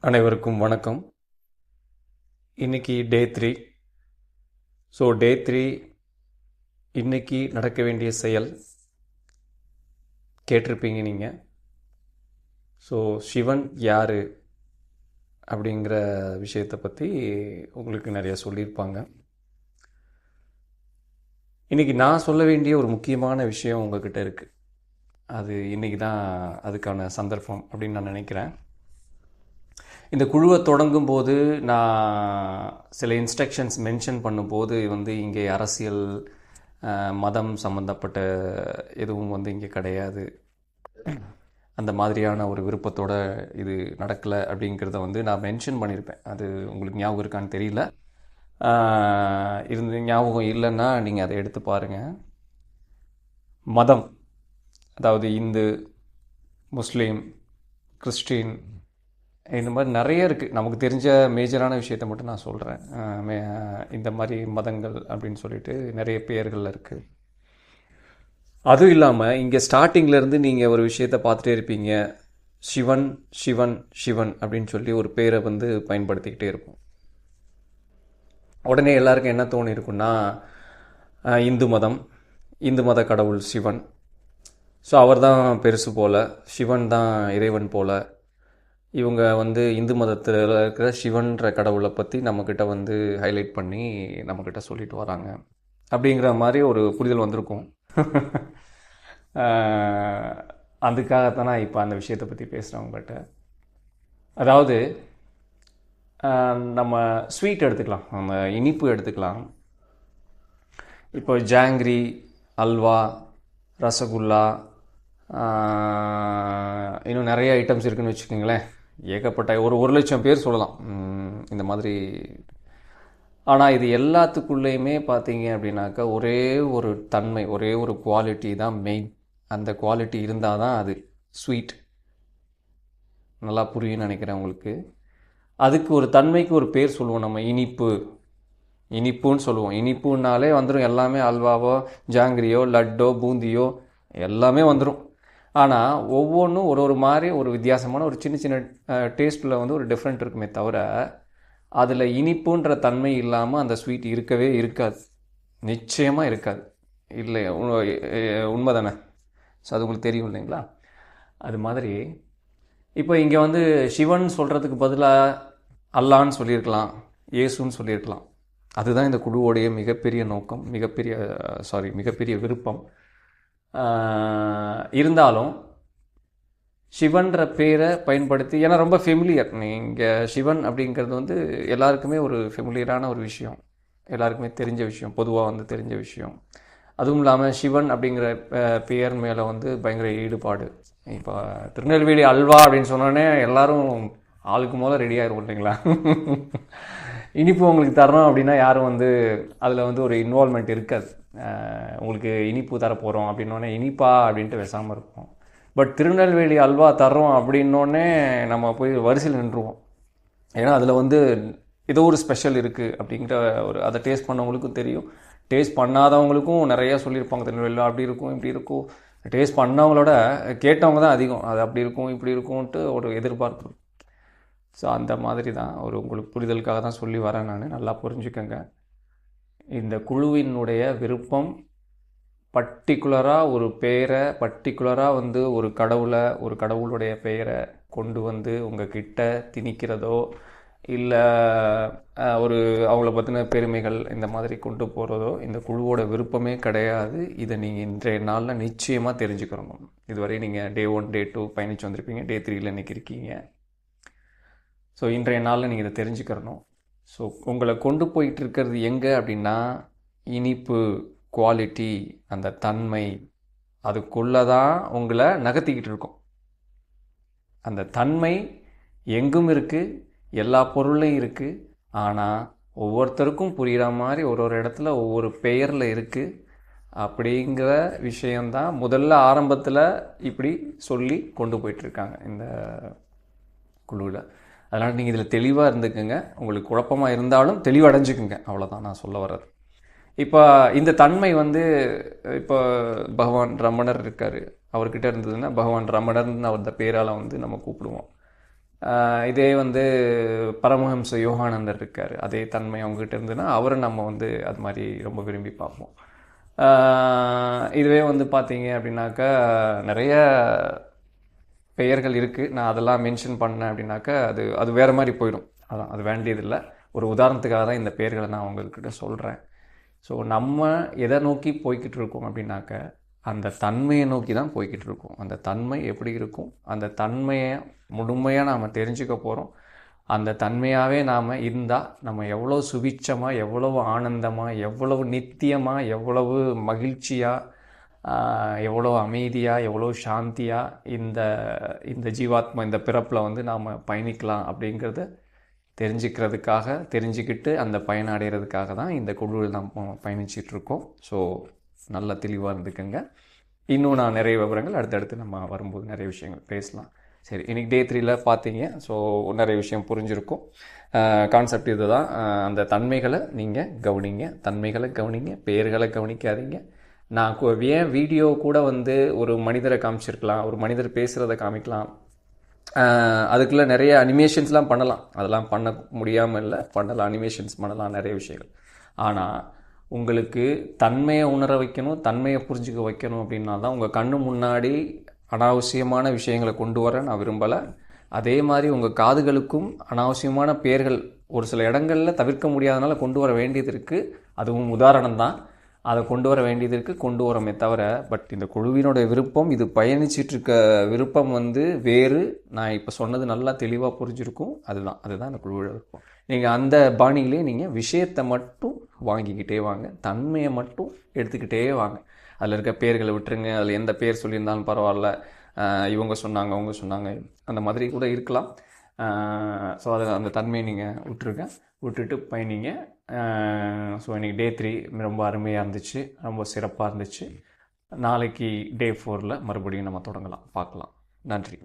அனைவருக்கும் வணக்கம். இன்றைக்கி டே 3. டே 3 இன்றைக்கி நடக்க வேண்டிய செயல் கேட்டிருப்பீங்க நீங்கள். சிவன் யார் அப்படிங்கிற விஷயத்தை பற்றி உங்களுக்கு நிறைய சொல்லியிருப்பாங்க. இன்றைக்கி நான் சொல்ல வேண்டிய ஒரு முக்கியமான விஷயம் உங்கள்கிட்ட இருக்குது. அது இன்றைக்கி தான் அதுக்கான சந்தர்ப்பம் அப்படின்னு நான் நினைக்கிறேன். இந்த குழுவை தொடங்கும் போது நான் சில இன்ஸ்ட்ரக்ஷன்ஸ் மென்ஷன் பண்ணும்போது இங்கே அரசியல் மதம் சம்மந்தப்பட்ட எதுவும் இங்கே கிடையாது, அந்த மாதிரியான ஒரு விருப்பத்தோடு இது நடக்கலை அப்படிங்கிறத நான் மென்ஷன் பண்ணியிருப்பேன். அது உங்களுக்கு ஞாபகம் இருக்கான்னு தெரியல. ஞாபகம் இல்லைன்னா நீங்கள் அதை எடுத்து பாருங்கள். மதம், அதாவது இந்து, முஸ்லீம், கிறிஸ்டின், இந்த மாதிரி நிறைய இருக்குது. நமக்கு தெரிஞ்ச மேஜரான விஷயத்தை மட்டும் நான் சொல்கிறேன். இந்த மாதிரி மதங்கள் அப்படின்னு சொல்லிட்டு நிறைய பெயர்கள் இருக்குது. அதுவும் இல்லாமல் இங்கே ஸ்டார்டிங்லேருந்து நீங்கள் ஒரு விஷயத்தை பார்த்துட்டே இருப்பீங்க. சிவன் சிவன் சிவன் அப்படின்னு சொல்லி ஒரு பேரை பயன்படுத்திக்கிட்டே இருக்கும். உடனே எல்லாருக்கும் என்ன தோணி இருக்குன்னா, இந்து மத கடவுள் சிவன், அவர் தான் பெருசு போல், சிவன் தான் இறைவன் போல். இவங்க இந்து மதத்தில் இருக்கிற சிவன்ற கடவுளை பற்றி நம்மக்கிட்ட ஹைலைட் பண்ணி நம்மக்கிட்ட சொல்லிட்டு வராங்க அப்படிங்கிற மாதிரி ஒரு புரிதல் வந்திருக்கும். அதுக்காகத்தான் நான் இப்போ அந்த விஷயத்தை பற்றி பேசுகிறேன் உங்கள்கிட்ட. அதாவது நம்ம ஸ்வீட் எடுத்துக்கலாம், நம்ம இனிப்பு எடுத்துக்கலாம். இப்போ ஜாங்கிரி, அல்வா, ரசகுல்லா, இன்னும் நிறைய ஐட்டம்ஸ் இருக்குதுன்னு வச்சுக்கோங்களேன். ஏகப்பட்ட ஒரு லட்சம் பேர் சொல்லலாம் இந்த மாதிரி. ஆனால் இது எல்லாத்துக்குள்ளேயுமே பார்த்தீங்க அப்படின்னாக்கா ஒரே ஒரு தன்மை, ஒரே ஒரு குவாலிட்டி தான் மெயின். அந்த குவாலிட்டி இருந்தால் தான் அது ஸ்வீட். நல்லா புரியும்னு நினைக்கிறேன் உங்களுக்கு. அதுக்கு ஒரு தன்மைக்கு ஒரு பேர் சொல்லுவோம் நம்ம, இனிப்புன்னு சொல்லுவோம். இனிப்புன்னாலே வந்துடும் எல்லாமே, அல்வாவோ ஜாங்கிரியோ லட்டோ பூந்தியோ எல்லாமே வந்துடும். ஆனால் ஒவ்வொன்றும் ஒரு மாதிரி ஒரு வித்தியாசமான ஒரு சின்ன சின்ன டேஸ்ட்டில் ஒரு டிஃப்ரெண்ட் இருக்குமே தவிர, அதில் இனிப்புன்ற தன்மை இல்லாமல் அந்த ஸ்வீட் இருக்கவே இருக்காது, நிச்சயமாக இருக்காது. இல்லை, உண்மை தானே? அது உங்களுக்கு தெரியும் இல்லைங்களா? அது மாதிரி இப்போ இங்கே சிவன் சொல்கிறதுக்கு பதிலாக அல்லான்னு சொல்லியிருக்கலாம், இயேசுன்னு சொல்லியிருக்கலாம். அதுதான் இந்த குழுவோடைய மிகப்பெரிய நோக்கம், மிகப்பெரிய விருப்பம். இருந்தாலும் சிவன்ற பேரை பயன்படுத்தி, ஏன்னா ரொம்ப ஃபெமிலியர். நீங்கள் சிவன் அப்படிங்கிறது எல்லாருக்குமே ஒரு ஃபெமிலியரான ஒரு விஷயம், எல்லாருக்குமே தெரிஞ்ச விஷயம், பொதுவாக தெரிஞ்ச விஷயம். அதுவும் இல்லாமல் சிவன் அப்படிங்கிற பெயர் மேலே பயங்கர ஈடுபாடு. இப்போ திருநெல்வேலி அல்வா அப்படின்னு சொன்னோடனே எல்லோரும் ஆளுக்கு முதல்ல ரெடி ஆகிரும் இல்லைங்களா? இனிப்பு உங்களுக்கு தரணும் அப்படின்னா யாரும் அதில் ஒரு இன்வால்மெண்ட் இருக்காது. உங்களுக்கு இனிப்பு தரப்போகிறோம் அப்படின்னோடனே இனிப்பா அப்படின்ட்டு பேசாமல் இருப்போம். பட் திருநெல்வேலி அல்வா தர்றோம் அப்படின்னோடனே நம்ம போய் வரிசையில் நின்றுவோம். ஏன்னா அதில் ஏதோ ஒரு ஸ்பெஷல் இருக்குது அப்படிங்கிற அதை டேஸ்ட் பண்ணவங்களுக்கும் தெரியும், டேஸ்ட் பண்ணாதவங்களுக்கும் நிறையா சொல்லியிருப்பாங்க. திருநெல்வேலியில் அப்படி இருக்கும் இப்படி இருக்கும். டேஸ்ட் பண்ணவங்களோட கேட்டவங்க தான் அதிகம், அது அப்படி இருக்கும் இப்படி இருக்கும்ன்ட்டு ஒரு எதிர்பார்ப்பு. அந்த மாதிரி தான் உங்களுக்கு புரிதலுக்காக தான் சொல்லி வரேன் நான். நல்லா புரிஞ்சுக்கங்க. இந்த குழுவினுடைய விருப்பம் பர்டிகுலராக ஒரு பெயரை, பர்டிகுலராக ஒரு கடவுளை, ஒரு கடவுளுடைய பெயரை கொண்டு உங்கள் கிட்ட திணிக்கிறதோ இல்லை ஒரு அவங்கள பற்றின பெருமைகள் இந்த மாதிரி கொண்டு போகிறதோ இந்த குழுவோட விருப்பமே கிடையாது. இதை நீங்கள் இன்றைய நாளில் நிச்சயமாக தெரிஞ்சுக்கிறணும். இதுவரை நீங்கள் டே 1 டே 2 பயணித்து வந்திருப்பீங்க, டே 3ல் இன்றைக்கி இருக்கீங்க. இன்றைய நாளில் நீங்கள் இதை தெரிஞ்சுக்கிறணும். உங்களை கொண்டு போயிட்டு இருக்கிறது எங்கே அப்படின்னா, இனிப்பு, குவாலிட்டி, அந்த தன்மை, அதுக்குள்ளே தான் உங்களை நகர்த்திக்கிட்டு இருக்கும். அந்த தன்மை எங்கும் இருக்குது, எல்லா பொருளையும் இருக்குது. ஆனால் ஒவ்வொருத்தருக்கும் புரிகிற மாதிரி ஒரு இடத்துல ஒவ்வொரு பெயரில் இருக்குது. அப்படிங்கிற விஷயந்தான் முதல்ல ஆரம்பத்தில் இப்படி சொல்லி கொண்டு போயிட்டுருக்காங்க இந்த குழுவில். அதனால் நீங்கள் இதில் தெளிவாக இருந்துக்குங்க. உங்களுக்கு குழப்பமாக இருந்தாலும் தெளிவடைஞ்சுக்குங்க, அவ்வளோதான் நான் சொல்ல வர்றது. இப்போ இந்த தன்மை இப்போ பகவான் ரமணர் இருக்கார், அவர்கிட்ட இருந்ததுன்னா பகவான் ரமணர்னு அவர் பேரால் நம்ம கூப்பிடுவோம். இதே வந்து பரமஹம்ச யோகானந்தர் இருக்கார், அதே தன்மை அவங்ககிட்ட இருந்துன்னா அவரை நம்ம வந்து அது மாதிரி ரொம்ப விரும்பி பார்ப்போம். இதுவே வந்து பார்த்தீங்க அப்படின்னாக்கா நிறைய பெயர்கள் இருக்குது. நான் அதெல்லாம் மென்ஷன் பண்ணேன் அப்படின்னாக்கா அது அது வேறு மாதிரி போயிடும். அதான் அது வேண்டியதில்லை. ஒரு உதாரணத்துக்காக தான் இந்த பெயர்களை நான் உங்கள்கிட்ட சொல்கிறேன். ஸோ நம்ம எதை நோக்கி போய்கிட்டு இருக்கோம் அப்படின்னாக்க அந்த தன்மையை நோக்கி தான் போய்கிட்டு இருக்கோம். அந்த தன்மை எப்படி இருக்கும், அந்த தன்மையை முழுமையாக நாம் தெரிஞ்சுக்க போகிறோம். அந்த தன்மையாகவே நாம் இருந்தால் நம்ம எவ்வளோ சுபிட்சமாக, எவ்வளவு ஆனந்தமாக, எவ்வளவு நித்தியமாக, எவ்வளவு மகிழ்ச்சியாக, எவ்வளோ அமைதியாக, எவ்வளோ சாந்தியாக இந்த இந்த ஜீவாத்மா இந்த பிறப்பில் வந்து நாம் பயணிக்கலாம் அப்படிங்கிறத தெரிஞ்சுக்கிட்டு அந்த பயனை அடைகிறதுக்காக தான் இந்த குழுவில் நம்ம பயணிச்சிட்ருக்கோம். ஸோ நல்ல தெளிவாக இருந்துக்குங்க. இன்னும் நான் நிறைய விவரங்கள் அடுத்தடுத்து நம்ம வரும்போது நிறைய விஷயங்கள் பேசலாம். சரி, இன்றைக்கி டே 3ல் பார்த்தீங்க. ஸோ நிறைய விஷயம் புரிஞ்சிருக்கும். கான்செப்ட் இது தான். அந்த தன்மைகளை நீங்கள் கவனிங்க, தன்மைகளை கவனிங்க, பெயர்களை கவனிக்காதீங்க. நான் ஏன் வீடியோ கூட வந்து ஒரு மனிதரை காமிச்சிருக்கலாம், ஒரு மனிதர் பேசுகிறத காமிக்கலாம், அதுக்குள்ளே நிறைய அனிமேஷன்ஸ்லாம் பண்ணலாம். அதெல்லாம் பண்ண முடியாமல் இல்லை, பண்ணலாம், அனிமேஷன்ஸ் பண்ணலாம், நிறைய விஷயங்கள். ஆனால் உங்களுக்கு தன்மையை உணர வைக்கணும், தன்மையை புரிஞ்சுக்க வைக்கணும் அப்படின்னா தான் உங்கள் கண்ணு முன்னாடி அனாவசியமான விஷயங்களை கொண்டு வர நான் விரும்பலை. அதே மாதிரி உங்கள் காதுகளுக்கும் அனாவசியமான பெயர்கள் ஒரு சில இடங்களில் தவிர்க்க முடியாதனால கொண்டு வர வேண்டியது இருக்குது. அதுவும் உதாரணம் தான். அதை கொண்டு வர வேண்டியதற்கு கொண்டு வரோமே தவிர, பட் இந்த குழுவினோட விருப்பம், இது பயணிச்சிட்ருக்க விருப்பம் வந்து வேறு. நான் இப்போ சொன்னது நல்லா தெளிவாக புரிஞ்சிருக்கும். அதுதான் இந்த குழுவோட விருப்பம். நீங்கள் அந்த பாணியிலே நீங்கள் விஷயத்தை மட்டும் வாங்கிக்கிட்டே வாங்க, தன்மையை மட்டும் எடுத்துக்கிட்டே வாங்க. அதில் இருக்க பேர்களை விட்டுருங்க. அதில் எந்த பேர் சொல்லியிருந்தாலும் பரவாயில்ல, இவங்க சொன்னாங்க அவங்க சொன்னாங்க அந்த மாதிரி கூட இருக்கலாம். ஸோ அதில் அந்த தன்மையை நீங்கள் விட்டுட்டு பயணிங்க. ஸோ இன்றைக்கி டே 3 ரொம்ப அருமையாக இருந்துச்சு, ரொம்ப சிறப்பாக இருந்துச்சு. நாளைக்கு டே 4ல் மறுபடியும் நம்ம தொடங்கலாம், பார்க்கலாம். நன்றி.